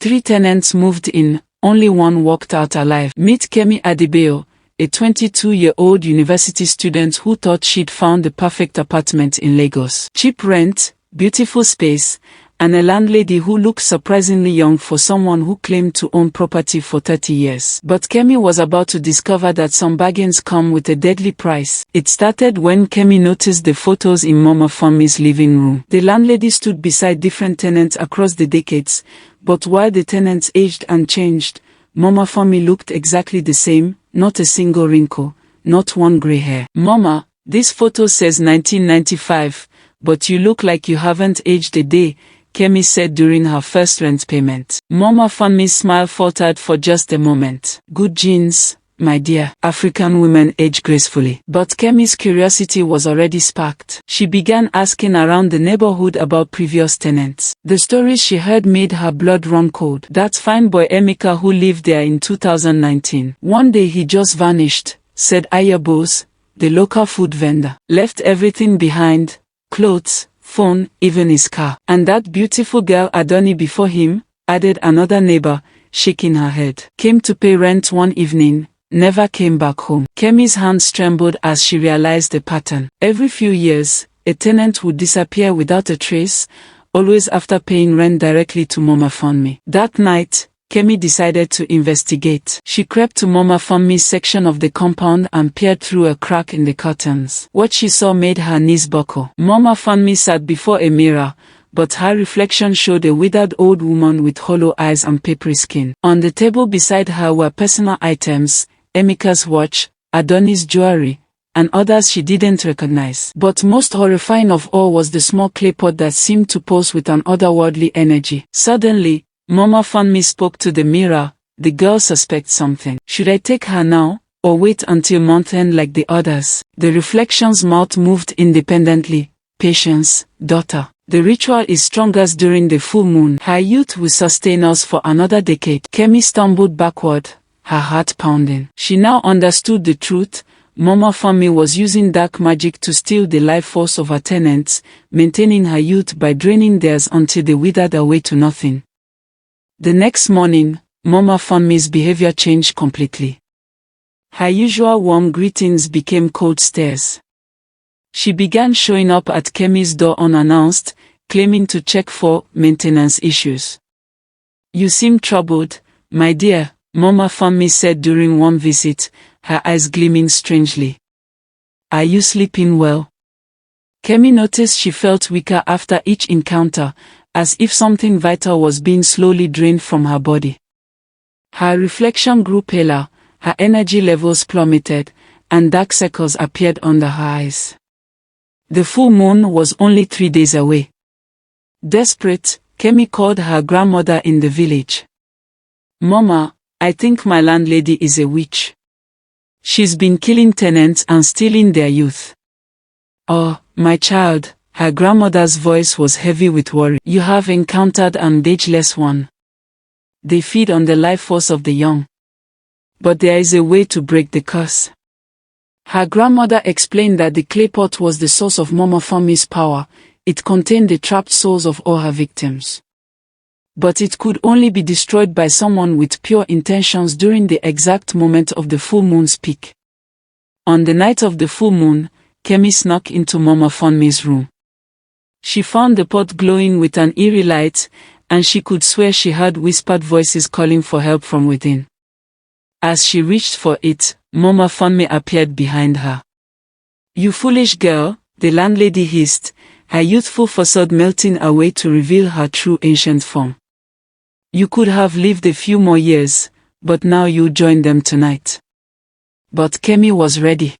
3 tenants moved in, only one walked out alive. Meet Kemi Adebayo, a 22-year-old university student who thought she'd found the perfect apartment in Lagos. Cheap rent, beautiful space, and a landlady who looked surprisingly young for someone who claimed to own property for 30 years. But Kemi was about to discover that some bargains come with a deadly price. It started when Kemi noticed the photos in Mama Funmi's living room. The landlady stood beside different tenants across the decades, but while the tenants aged and changed, Mama Funmi looked exactly the same, not a single wrinkle, not one gray hair. "Mama, this photo says 1995, but you look like you haven't aged a day," Kemi said during her first rent payment. Mama Funmi's smile faltered for just a moment. "Good genes, my dear. African women age gracefully." But Kemi's curiosity was already sparked. She began asking around the neighborhood about previous tenants. The stories she heard made her blood run cold. That fine boy Emeka who lived there in 2019. "One day he just vanished," said Ayabos, the local food vendor. "Left everything behind, clothes, phone, even his car. And that beautiful girl Adoni before him," added another neighbor, shaking her head. "Came to pay rent one evening, never came back home." Kemi's hands trembled as she realized the pattern. Every few years, a tenant would disappear without a trace, always after paying rent directly to Mama Funmi. That night, Kemi decided to investigate. She crept to Mama Funmi's section of the compound and peered through a crack in the curtains. What she saw made her knees buckle. Mama Funmi sat before a mirror, but her reflection showed a withered old woman with hollow eyes and papery skin. On the table beside her were personal items, Emeka's watch, Adoni's jewelry, and others she didn't recognize. But most horrifying of all was the small clay pot that seemed to pulse with an otherworldly energy. Suddenly, Mama Funmi spoke to the mirror. "The girl suspects something. Should I take her now, or wait until month end like the others?" The reflection's mouth moved independently. "Patience, daughter. The ritual is strongest during the full moon. Her youth will sustain us for another decade." Kemi stumbled backward, her heart pounding. She now understood the truth. Mama Funmi was using dark magic to steal the life force of her tenants, maintaining her youth by draining theirs until they withered away to nothing. The next morning, Mama Funmi's behavior changed completely. Her usual warm greetings became cold stares. She began showing up at Kemi's door unannounced, claiming to check for maintenance issues. "You seem troubled, my dear," Mama Funmi said during one visit, her eyes gleaming strangely. "Are you sleeping well?" Kemi noticed she felt weaker after each encounter, as if something vital was being slowly drained from her body. Her reflection grew paler, her energy levels plummeted, and dark circles appeared under her eyes. The full moon was only 3 days away. Desperate, Kemi called her grandmother in the village. "Mama, I think my landlady is a witch. She's been killing tenants and stealing their youth." "Oh, my child," her grandmother's voice was heavy with worry. "You have encountered an ageless one. They feed on the life force of the young. But there is a way to break the curse." Her grandmother explained that the clay pot was the source of Mama Funmi's power. It contained the trapped souls of all her victims. But it could only be destroyed by someone with pure intentions during the exact moment of the full moon's peak. On the night of the full moon, Kemi snuck into Mama Funmi's room. She found the pot glowing with an eerie light, and she could swear she heard whispered voices calling for help from within. As she reached for it, Mama Funmi appeared behind her. "You foolish girl," the landlady hissed, her youthful facade melting away to reveal her true ancient form. "You could have lived a few more years, but now you join them tonight." But Kemi was ready.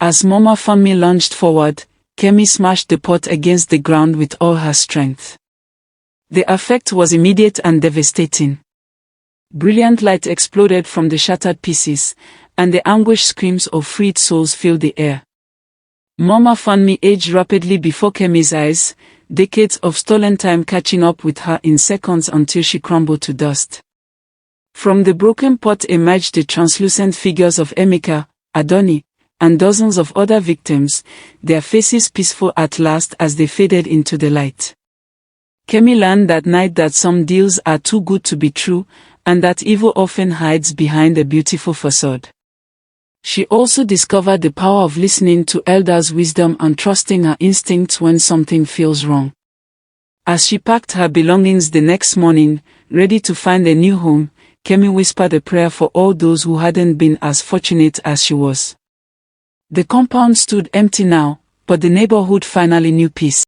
As Mama Funmi lunged forward, Kemi smashed the pot against the ground with all her strength. The effect was immediate and devastating. Brilliant light exploded from the shattered pieces, and the anguished screams of freed souls filled the air. Mama Funmi aged rapidly before Kemi's eyes, decades of stolen time catching up with her in seconds until she crumbled to dust. From the broken pot emerged the translucent figures of Emeka, Adoni, and dozens of other victims, their faces peaceful at last as they faded into the light. Kemi learned that night that some deals are too good to be true, and that evil often hides behind a beautiful facade. She also discovered the power of listening to elders' wisdom and trusting her instincts when something feels wrong. As she packed her belongings the next morning, ready to find a new home, Kemi whispered a prayer for all those who hadn't been as fortunate as she was. The compound stood empty now, but the neighborhood finally knew peace.